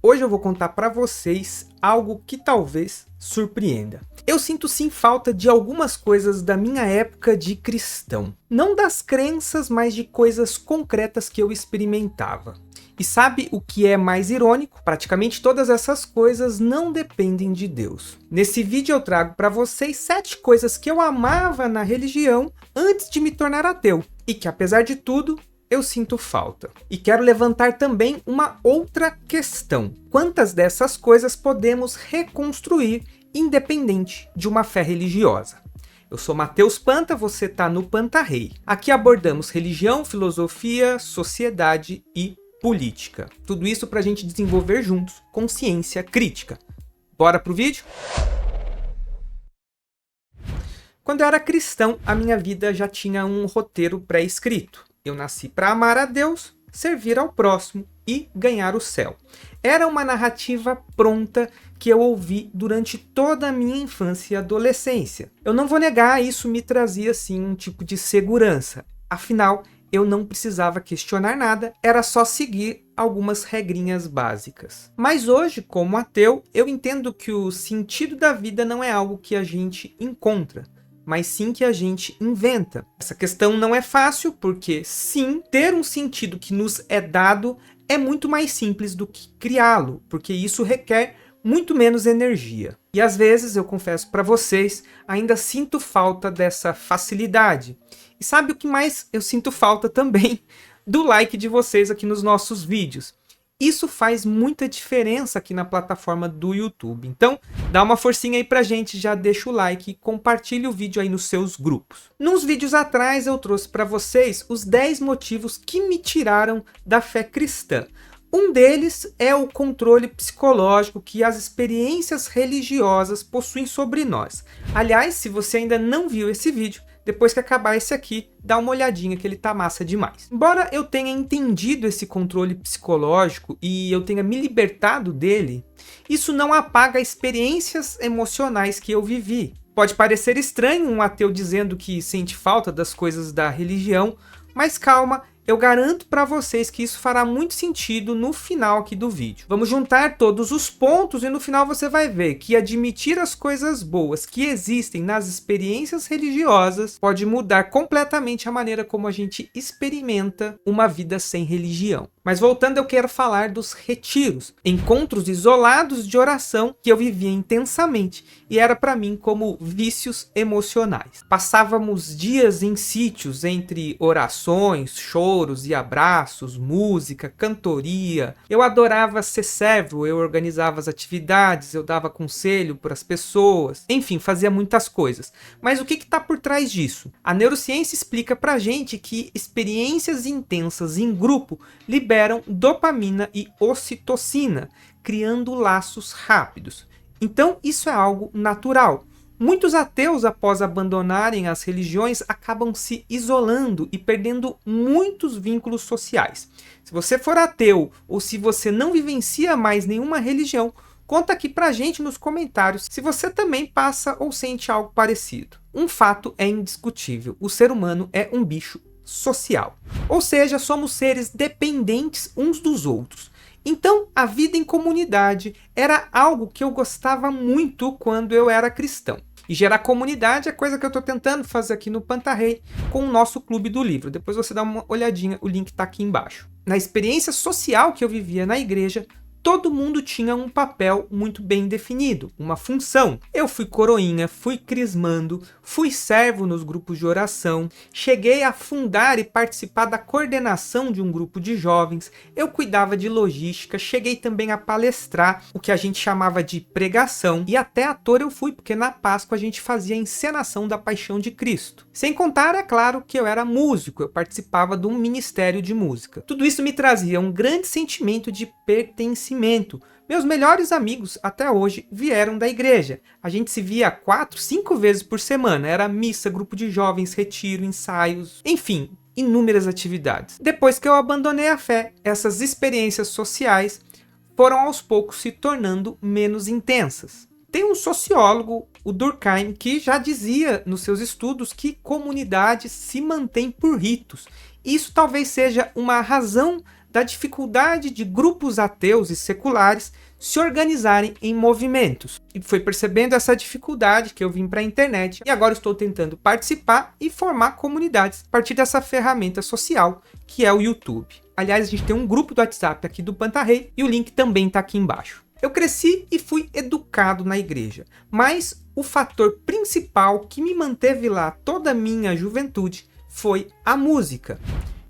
Hoje eu vou contar para vocês algo que talvez surpreenda. Eu sinto sim falta de algumas coisas da minha época de cristão. Não das crenças, mas de coisas concretas que eu experimentava. E sabe o que é mais irônico? Praticamente todas essas coisas não dependem de Deus. Nesse vídeo eu trago para vocês 7 coisas que eu amava na religião antes de me tornar ateu. E que apesar de tudo, eu sinto falta. E quero levantar também uma outra questão. Quantas dessas coisas podemos reconstruir independente de uma fé religiosa? Eu sou Matheus Panta, você está no Panta Rei. Aqui abordamos religião, filosofia, sociedade e política. Tudo isso para a gente desenvolver juntos consciência crítica. Bora pro vídeo? Quando eu era cristão, a minha vida já tinha um roteiro pré-escrito. Eu nasci para amar a Deus, servir ao próximo e ganhar o céu. Era uma narrativa pronta que eu ouvi durante toda a minha infância e adolescência. Eu não vou negar, isso me trazia sim um tipo de segurança. Afinal, eu não precisava questionar nada, era só seguir algumas regrinhas básicas. Mas hoje, como ateu, eu entendo que o sentido da vida não é algo que a gente encontra, mas sim que a gente inventa. Essa questão não é fácil, porque sim, ter um sentido que nos é dado é muito mais simples do que criá-lo, porque isso requer muito menos energia. E às vezes, eu confesso para vocês, ainda sinto falta dessa facilidade. E sabe o que mais eu sinto falta também? Do like de vocês aqui nos nossos vídeos. Isso faz muita diferença aqui na plataforma do YouTube. Então, dá uma forcinha aí pra gente, já deixa o like e compartilha o vídeo aí nos seus grupos. Nos vídeos atrás eu trouxe para vocês os 10 motivos que me tiraram da fé cristã. Um deles é o controle psicológico que as experiências religiosas possuem sobre nós. Aliás, se você ainda não viu esse vídeo, depois que acabar esse aqui, dá uma olhadinha que ele tá massa demais. Embora eu tenha entendido esse controle psicológico e eu tenha me libertado dele, isso não apaga experiências emocionais que eu vivi. Pode parecer estranho um ateu dizendo que sente falta das coisas da religião, mas calma, eu garanto para vocês que isso fará muito sentido no final aqui do vídeo. Vamos juntar todos os pontos e no final você vai ver que admitir as coisas boas que existem nas experiências religiosas pode mudar completamente a maneira como a gente experimenta uma vida sem religião. Mas voltando, eu quero falar dos retiros, encontros isolados de oração que eu vivia intensamente e era para mim como vícios emocionais. Passávamos dias em sítios entre orações, choros e abraços, música, cantoria. Eu adorava ser servo, eu organizava as atividades, eu dava conselho para as pessoas, enfim, fazia muitas coisas. Mas o que está por trás disso? A neurociência explica pra gente que experiências intensas em grupo liberam dopamina e ocitocina, criando laços rápidos. Então isso é algo natural. Muitos ateus, após abandonarem as religiões, acabam se isolando e perdendo muitos vínculos sociais. Se você for ateu ou se você não vivencia mais nenhuma religião, conta aqui pra gente nos comentários se você também passa ou sente algo parecido. Um fato é indiscutível: o ser humano é um bicho social. Ou seja, somos seres dependentes uns dos outros. Então, a vida em comunidade era algo que eu gostava muito quando eu era cristão. E gerar comunidade é coisa que eu estou tentando fazer aqui no Panta Rei com o nosso clube do livro. Depois você dá uma olhadinha, o link está aqui embaixo. Na experiência social que eu vivia na igreja, todo mundo tinha um papel muito bem definido, uma função. Eu fui coroinha, fui crismando, fui servo nos grupos de oração, cheguei a fundar e participar da coordenação de um grupo de jovens, eu cuidava de logística, cheguei também a palestrar, o que a gente chamava de pregação, e até ator eu fui, porque na Páscoa a gente fazia a encenação da Paixão de Cristo. Sem contar, é claro, que eu era músico, eu participava de um ministério de música. Tudo isso me trazia um grande sentimento de pertencimento. Meus melhores amigos até hoje vieram da igreja. A gente se via 4, 5 vezes por semana. Era missa, grupo de jovens, retiro, ensaios, enfim, inúmeras atividades. Depois que eu abandonei a fé, essas experiências sociais foram aos poucos se tornando menos intensas. Tem um sociólogo, o Durkheim, que já dizia nos seus estudos que comunidade se mantém por ritos. Isso talvez seja uma razão da dificuldade de grupos ateus e seculares se organizarem em movimentos. E foi percebendo essa dificuldade que eu vim para a internet e agora estou tentando participar e formar comunidades a partir dessa ferramenta social que é o YouTube. Aliás, a gente tem um grupo do WhatsApp aqui do Pantarrei e o link também está aqui embaixo. Eu cresci e fui educado na igreja, mas o fator principal que me manteve lá toda a minha juventude foi a música.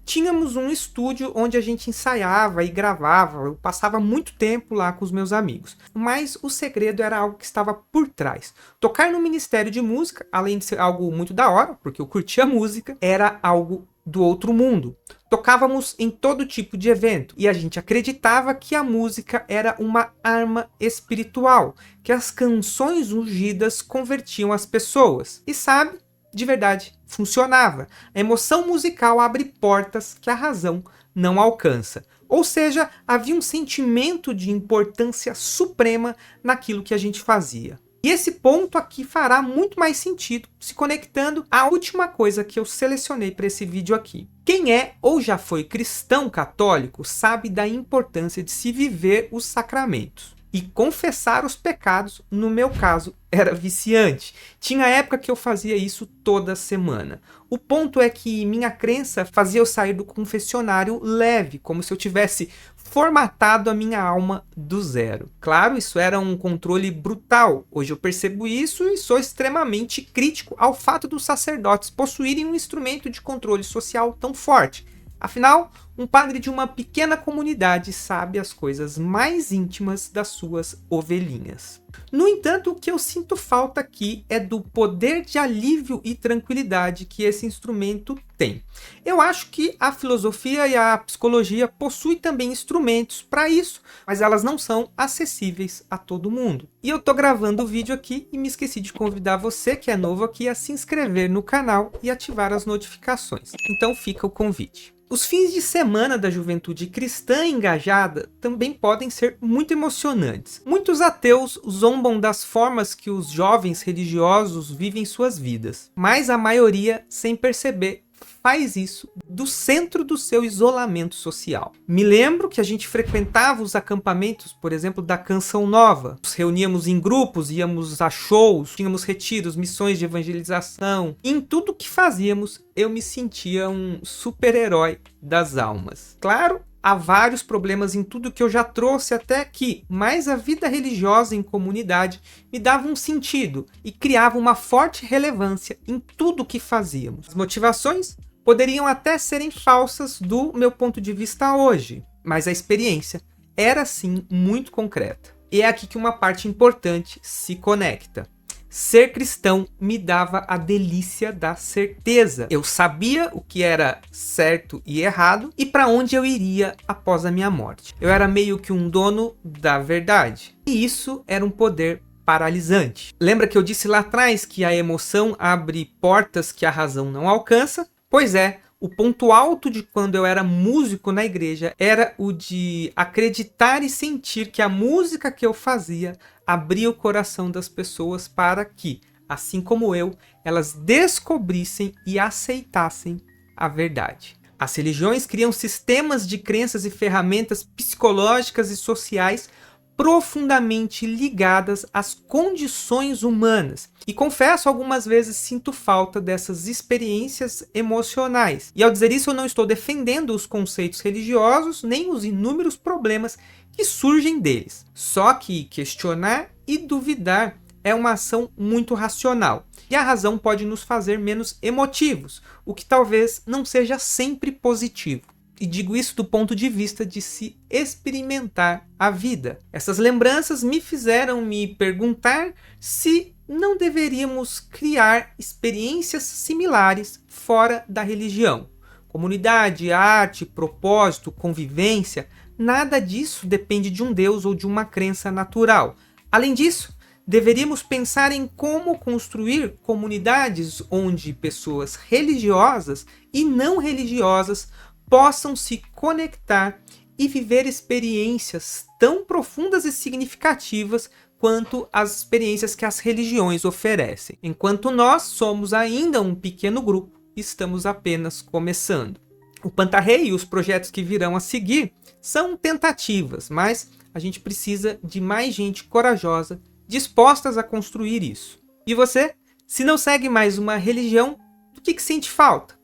Tínhamos um estúdio onde a gente ensaiava e gravava, eu passava muito tempo lá com os meus amigos. Mas o segredo era algo que estava por trás. Tocar no Ministério de Música, além de ser algo muito da hora, porque eu curtia música, era algo do outro mundo. Tocávamos em todo tipo de evento e a gente acreditava que a música era uma arma espiritual, que as canções ungidas convertiam as pessoas. E sabe, de verdade, funcionava. A emoção musical abre portas que a razão não alcança. Ou seja, havia um sentimento de importância suprema naquilo que a gente fazia. E esse ponto aqui fará muito mais sentido se conectando à última coisa que eu selecionei para esse vídeo aqui. Quem é ou já foi cristão católico sabe da importância de se viver os sacramentos. E confessar os pecados, no meu caso, era viciante. Tinha época que eu fazia isso toda semana. O ponto é que minha crença fazia eu sair do confessionário leve, como se eu tivesse formatado a minha alma do zero. Claro, isso era um controle brutal. Hoje eu percebo isso e sou extremamente crítico ao fato dos sacerdotes possuírem um instrumento de controle social tão forte. Afinal, um padre de uma pequena comunidade sabe as coisas mais íntimas das suas ovelhinhas. No entanto, o que eu sinto falta aqui é do poder de alívio e tranquilidade que esse instrumento tem. Eu acho que a filosofia e a psicologia possuem também instrumentos para isso, mas elas não são acessíveis a todo mundo. E eu tô gravando o vídeo aqui e me esqueci de convidar você que é novo aqui a se inscrever no canal e ativar as notificações. Então fica o convite. Os fins de semana da juventude cristã engajada também podem ser muito emocionantes. Muitos ateus zombam das formas que os jovens religiosos vivem suas vidas, mas a maioria, sem perceber, faz isso do centro do seu isolamento social. Me lembro que a gente frequentava os acampamentos, por exemplo, da Canção Nova. Nos reuníamos em grupos, íamos a shows, tínhamos retiros, missões de evangelização. E em tudo que fazíamos, eu me sentia um super-herói das almas. Claro, há vários problemas em tudo que eu já trouxe até aqui, mas a vida religiosa em comunidade me dava um sentido e criava uma forte relevância em tudo que fazíamos. As motivações poderiam até serem falsas do meu ponto de vista hoje, mas a experiência era sim muito concreta. E é aqui que uma parte importante se conecta. Ser cristão me dava a delícia da certeza. Eu sabia o que era certo e errado e para onde eu iria após a minha morte. Eu era meio que um dono da verdade. E isso era um poder paralisante. Lembra que eu disse lá atrás que a emoção abre portas que a razão não alcança? Pois é, o ponto alto de quando eu era músico na igreja era o de acreditar e sentir que a música que eu fazia abria o coração das pessoas para que, assim como eu, elas descobrissem e aceitassem a verdade. As religiões criam sistemas de crenças e ferramentas psicológicas e sociais profundamente ligadas às condições humanas. E confesso, algumas vezes sinto falta dessas experiências emocionais. E ao dizer isso, eu não estou defendendo os conceitos religiosos, nem os inúmeros problemas que surgem deles. Só que questionar e duvidar é uma ação muito racional. E a razão pode nos fazer menos emotivos, o que talvez não seja sempre positivo. E digo isso do ponto de vista de se experimentar a vida. Essas lembranças me fizeram me perguntar se não deveríamos criar experiências similares fora da religião. Comunidade, arte, propósito, convivência, nada disso depende de um Deus ou de uma crença natural. Além disso, deveríamos pensar em como construir comunidades onde pessoas religiosas e não religiosas possam se conectar e viver experiências tão profundas e significativas quanto as experiências que as religiões oferecem. Enquanto nós somos ainda um pequeno grupo, estamos apenas começando. O Pantarrei e os projetos que virão a seguir são tentativas, mas a gente precisa de mais gente corajosa dispostas a construir isso. E você? Se não segue mais uma religião, do que sente falta?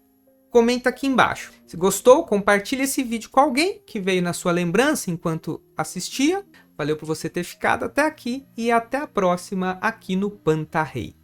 Comenta aqui embaixo. Se gostou, compartilhe esse vídeo com alguém que veio na sua lembrança enquanto assistia. Valeu por você ter ficado até aqui e até a próxima aqui no Pantarrei.